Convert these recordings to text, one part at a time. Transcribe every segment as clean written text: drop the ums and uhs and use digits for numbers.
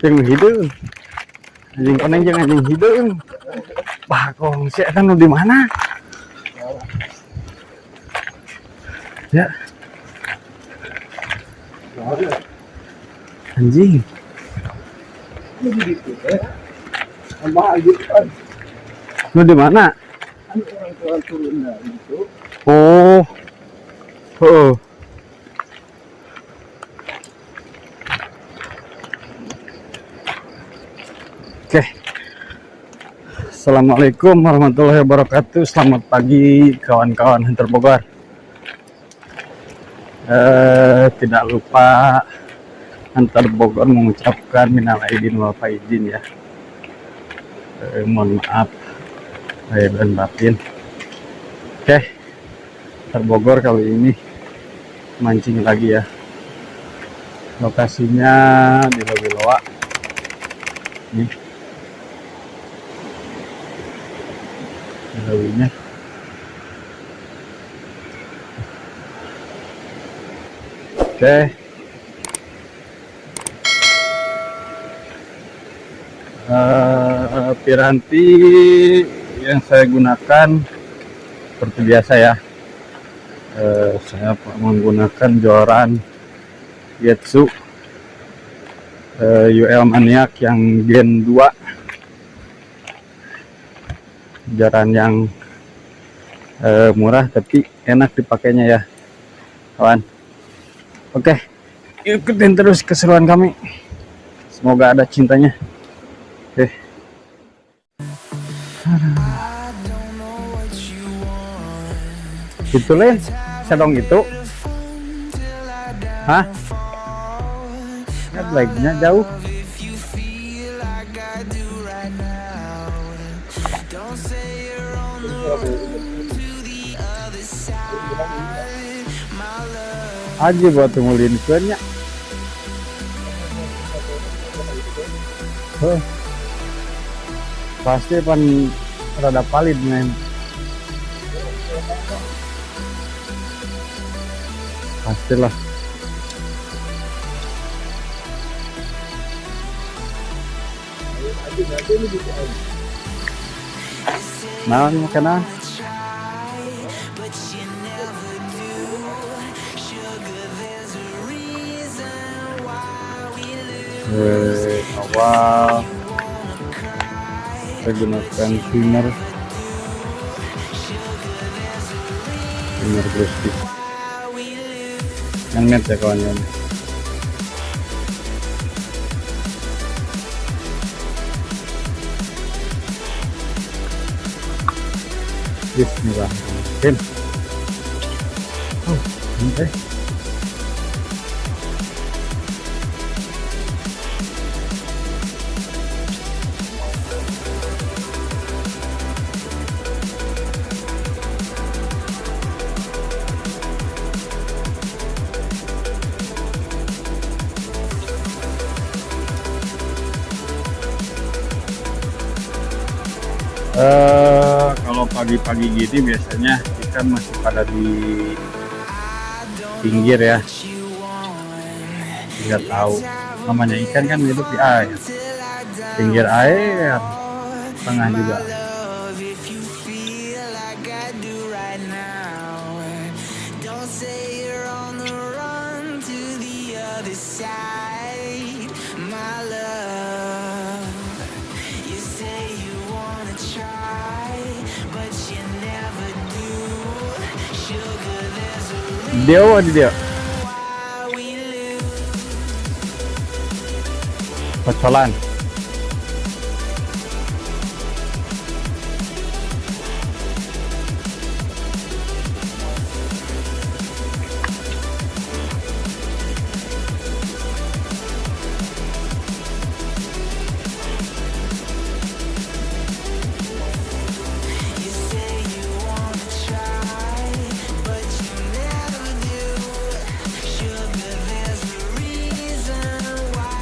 Jeung hideung. Anjing koneng jeung anjing hideung. Bagong si eta nu di mana? Ya. Anjing. Nu di mana? Oh. Oh. Oke. Assalamualaikum warahmatullahi wabarakatuh. Selamat pagi kawan-kawan Hunter Bogor. Tidak lupa Hunter Bogor mengucapkan minal aidin wal faizin ya. Mohon maaf lahir dan batin. Oke, Hunter Bogor kali ini mancing lagi ya. Lokasinya di Logiloa. Nih. Lawinya. Oke. Piranti yang saya gunakan seperti biasa ya. Saya menggunakan joran Getsu UL Maniac yang Gen 2. Joran yang murah tapi enak dipakainya ya kawan. Oke, ikutin terus keseruan kami, semoga ada cintanya. Oke. Itu Len, sedong itu hah? Baiknya jauh. Aja buat ngulin keurnya. Pasti pan rada palid men. Pastilah. Naon makanan? Awal saya gunakan swimmer plastik yang net ya kawan-kawan. Bismillahirrahmanirrahim. Ini kalau pagi-pagi gini biasanya ikan masih pada di pinggir ya, nggak tahu namanya ikan kan hidup di air, pinggir air, tengah juga. Dia kocolan.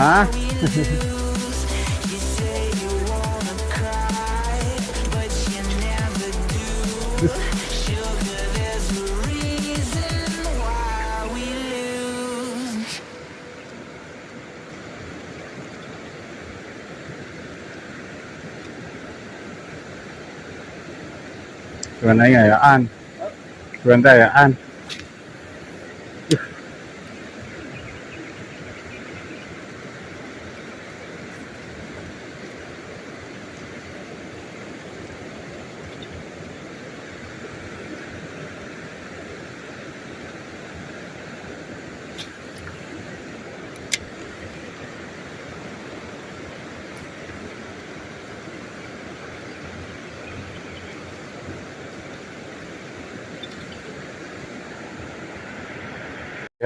Hah? Gimana ngayaan? Gimana ngayaan?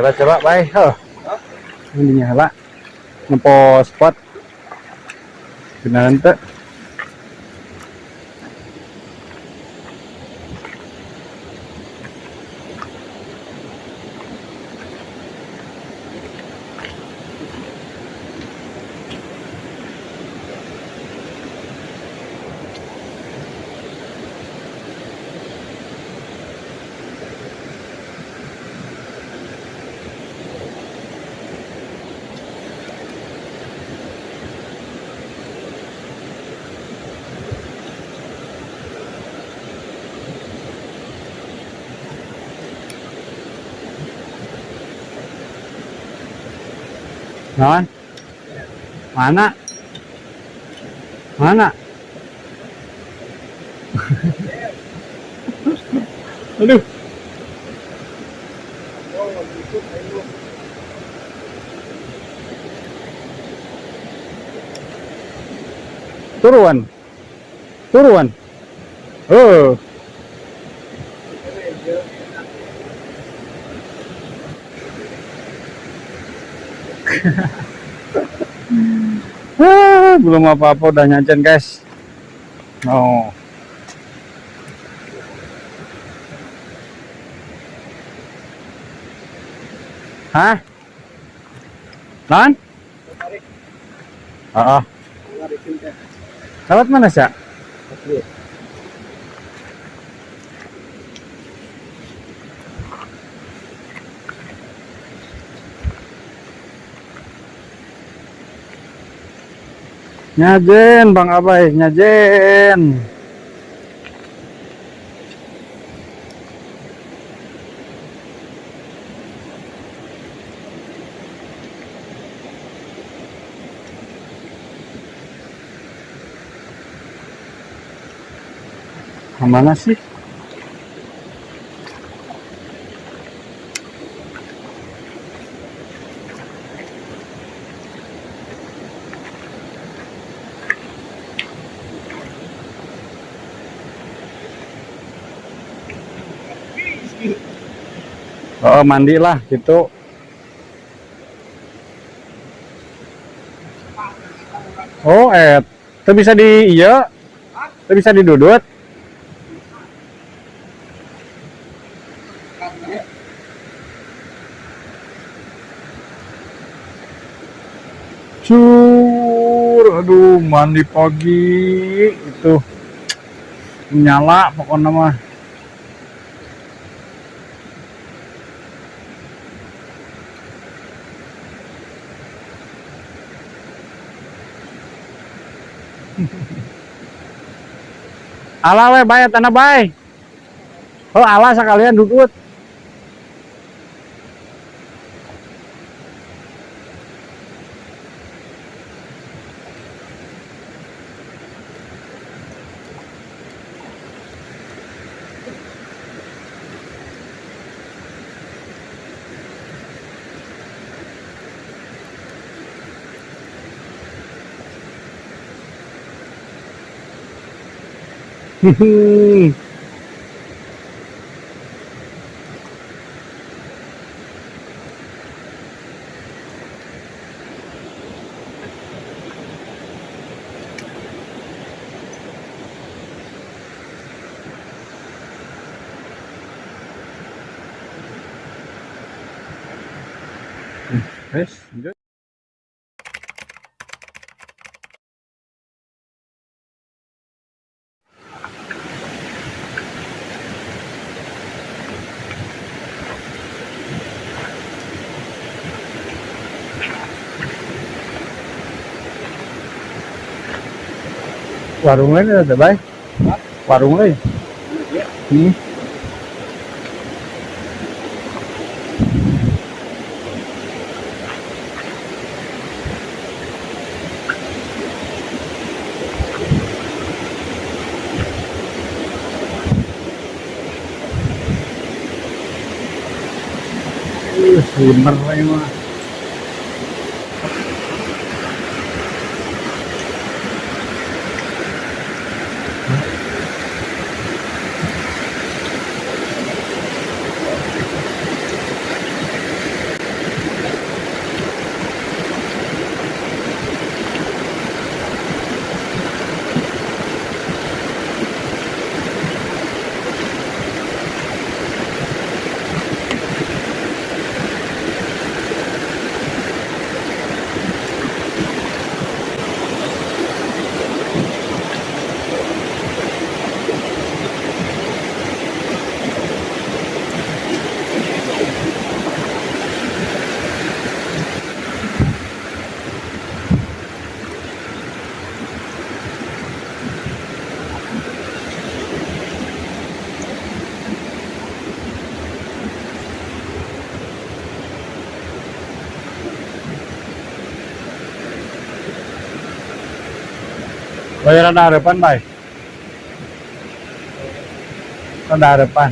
Coba baik, ini nyala, ngepost spot, beneran tuh. Non, mana? Mana? Aduh. Turuan. Turuan. Oh. Belum apa-apa udah nyajen guys. Oh. Hah? Non? Oh. Lewat mana sih? Nyajen Bang Abai, nyajen. Kemana sih? Oh, mandi lah gitu. Oh, itu bisa di iya, itu bisa didudut. Cur, aduh mandi pagi itu nyala pokoknya mah. Ala we bayar tanah bay. Oh ala sekalian dudut. Wes, lanjut. Warung lain ada baik. Warung lain. Hmm. Bener ini mah. Bayar ada harapan, Bay. Ada harapan.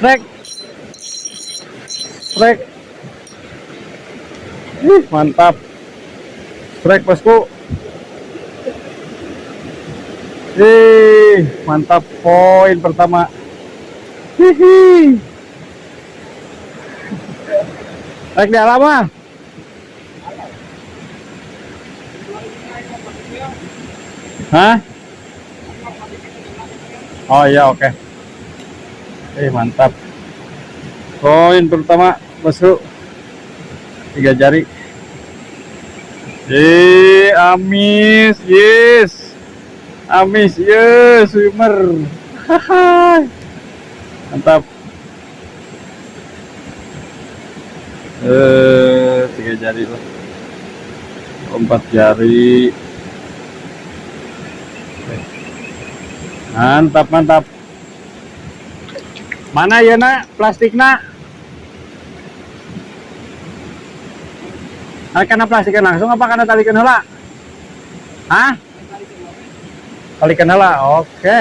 Strike. Strike. Mantap. Strike, bosku. Mantap, poin pertama. Hihi. Strike di alam ah. Hah? Oh iya, oke. Mantap. Poin pertama, bosku. 3 jari. Amis, yes. Amis, yes, swimmer. Mantap. 3 jari loh. 4 jari. Mantap, mantap. Mana ya nak plastik nak? Karena plastikan langsung apa karena talikan heula? Hah? Talikan heula. Oke.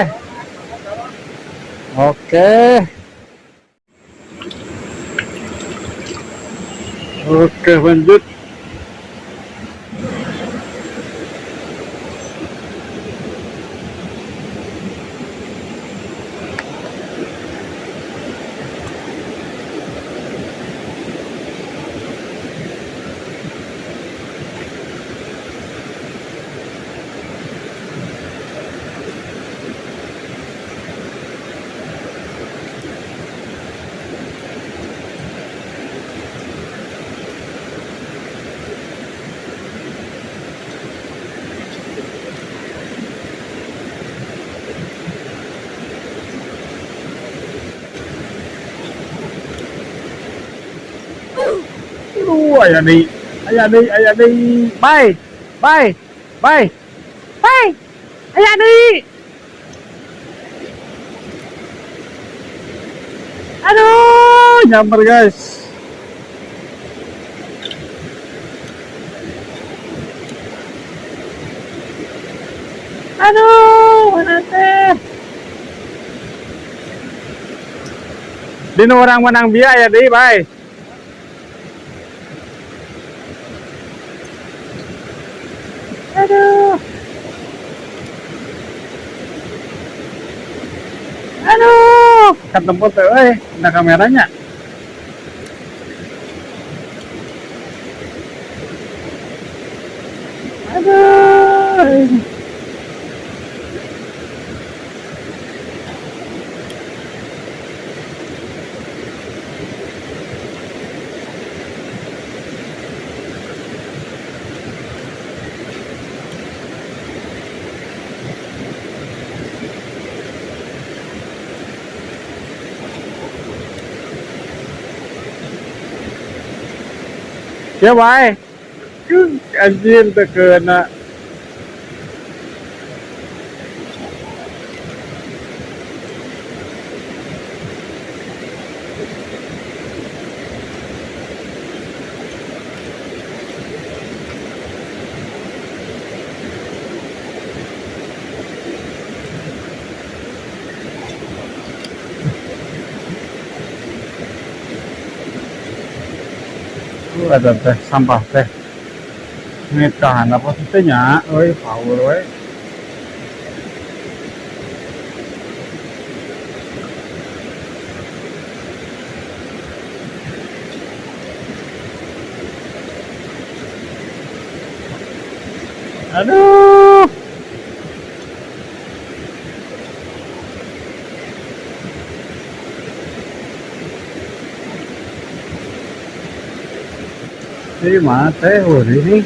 Oke. Oke, lanjut. Ayah di, bye, bye, bye, bye, ayah di. Aduh, nyamper guys. Aduh, mana teh? Dino orang menang biaya deh, bye. Aduh. Aduh, ketemu tuh, ada kameranya. Aduh. Ya, bye. Anjir, tuh kena. Ada teh sampah teh. Nikahan apa teh nya? Power we. Aduh. Ini mana teh ini?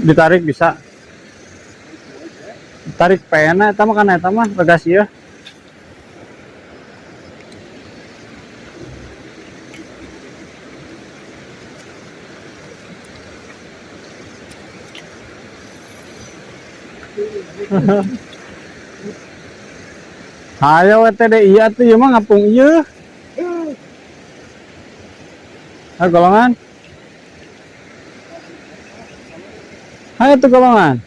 Ditarik bisa. Tarik pena eta mah kan eta mah bagasi ya. Hayo teh deh iya tuh mah ngapung ieu. Golongan. Hayo tuh golongan.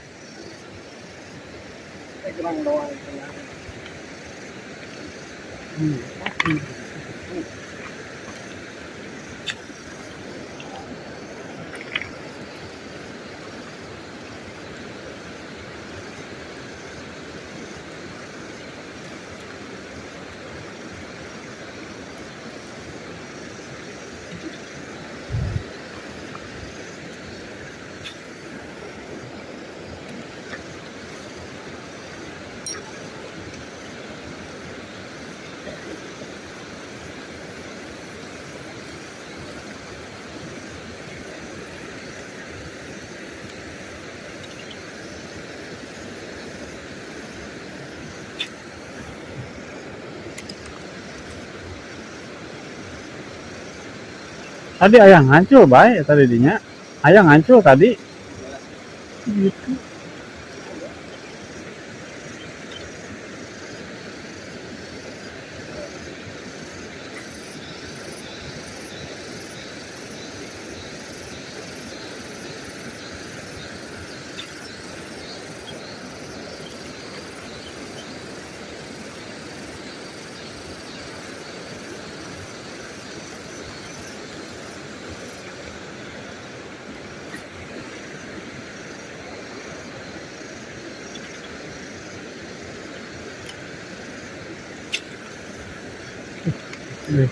Tadi ayah ngancur baik tadi dinya. Ayah ngancur tadi. Gitu. Nih.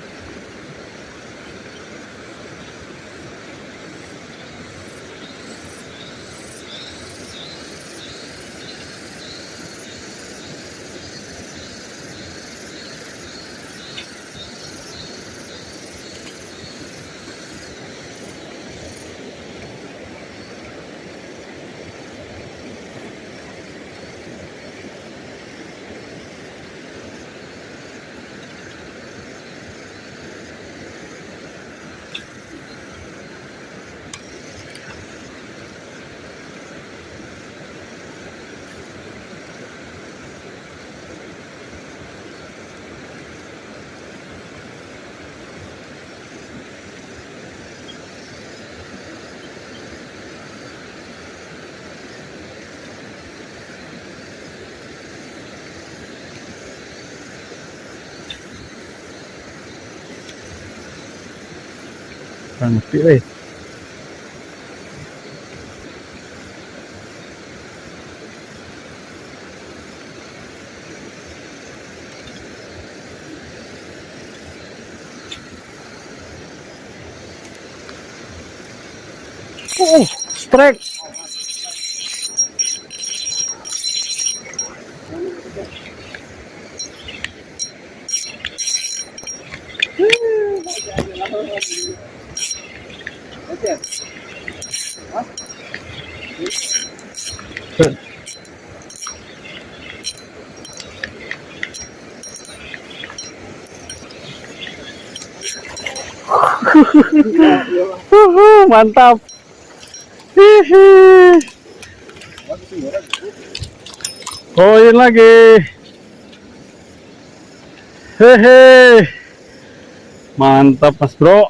Ngerti weh. Strike. Mantap. Hihi. Koin lagi. Hehe. Mantap Mas Bro.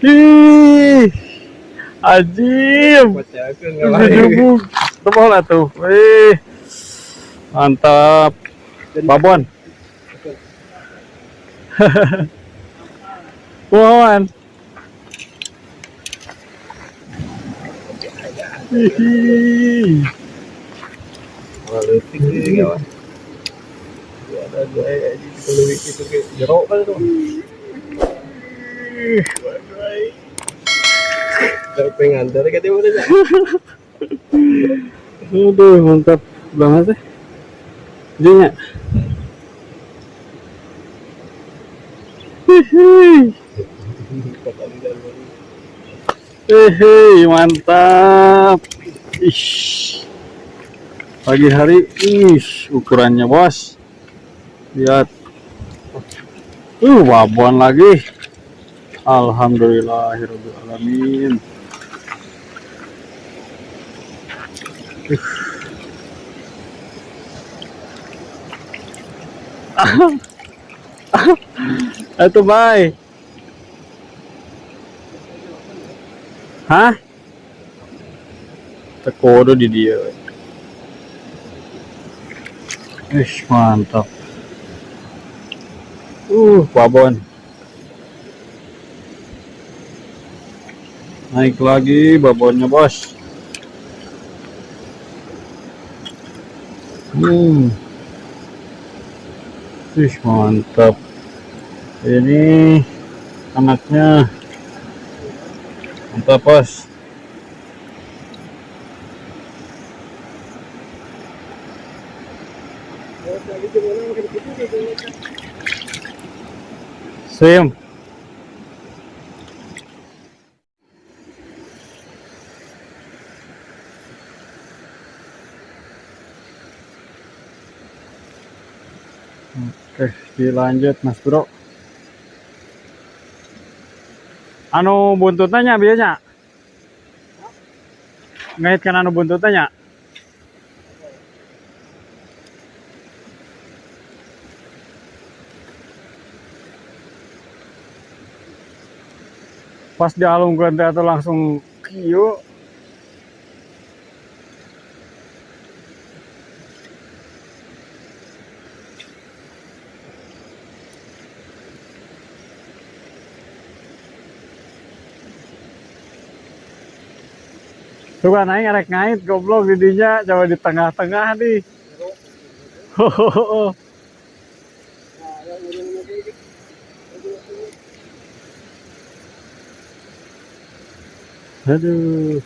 Ih. Ajib. Tebal lah tuh. Mantap. Babon. Pohon. Hihi. Ada dua itu kayak jeruk kan tuh. Pengen dari katanya udah. Aduh, mantap banget sih. Jadinya. Hehe, mantap. Ish. Pagi hari, ukurannya bos. Lihat. Babon lagi. Alhamdulillahirabbil alamin. Itu bye. Hah? Tekodo di dia. Mantap. Babon. Naik lagi babonnya, bos. Mantap. Ini anaknya. Mantap, bos. Sim. Oke, dilanjut Mas Bro. Anu buntutnya biasanya ngaitkan anu buntutnya. Pas dialungkan atau langsung kieu. Tuh kan aing arek ngait goblok didinya coba di tengah-tengah nih. Aduh.